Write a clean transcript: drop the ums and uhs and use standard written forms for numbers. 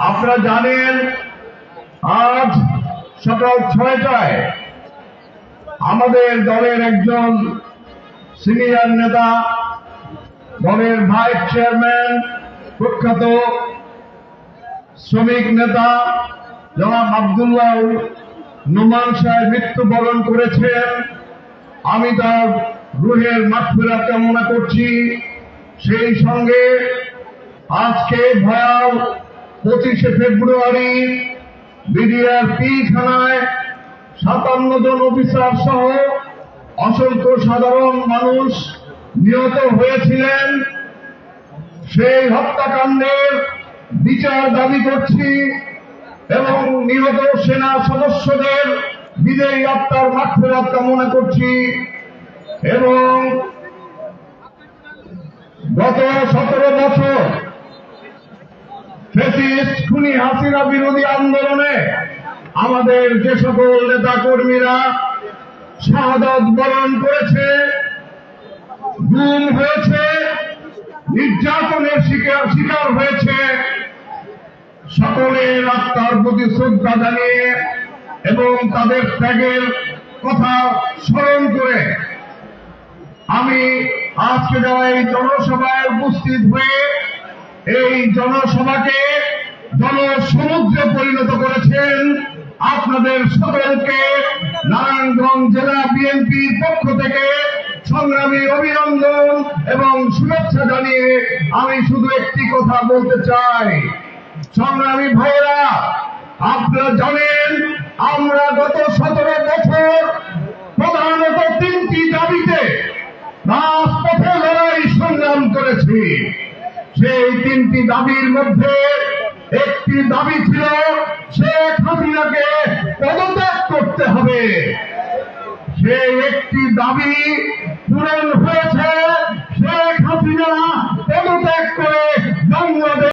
আপনারা জানেন আজ সকাল 6টায় আমাদের দলের একজন সিনিয়র নেতা, দলের ভাইস চেয়ারম্যান, প্রখ্যাত শ্রমিক নেতা জনাব আব্দুল্লাহ নোমান সাহেব মৃত্যুবরণ করেছেন। আমি তার রুহের মাগফিরাত কামনা করছি। সেই সঙ্গে আজকে ভয়াল 25শে ফেব্রুয়ারি বিডিআর থানায় 57 জন অফিসার সহ অসংখ্য সাধারণ মানুষ নিহত হয়েছিলেন। সেই হত্যাকাণ্ডের বিচার দাবি করছি এবং নিহত সেনা সদস্যদের বিজয়ী আত্মার মাগফিরাত কামনা করছি। এবং গত 17 বছর ফ্যাসিস্ট খুনি হাসিনা বিরোধী আন্দোলনে আমাদের যে সকল নেতা কর্মীরা শাহাদাত বরণ করেছে, গুম হয়েছে, নির্যাতনের শিকার হয়েছে, সকলের আত্মার প্রতি শ্রদ্ধা জানিয়ে এবং তাদের ত্যাগের কথা স্মরণ করে আমি আজকে যারা এই জনসভায় উপস্থিত হয়ে এই জনসভাকে জনসমুদ্রে পরিণত করেছেন, আপনাদের সকলকে নারায়ণগঞ্জ জেলা বিএনপির পক্ষ থেকে সংগ্রামী অভিনন্দন এবং শুভেচ্ছা জানিয়ে আমি শুধু একটি কথা বলতে চাই। সংগ্রামী ভাইয়েরা, আপনারা জানেন আমরা গত 17 বছর প্রধানত 3টি দাবিতে রাজপথে লড়াই সংগ্রাম করেছি। সেই 3টি দাবির মধ্যে একটি দাবি ছিল শেখ হাসিনাকে পদত্যাগ করতে হবে। সেই একটি দাবি পূরণ হয়েছে।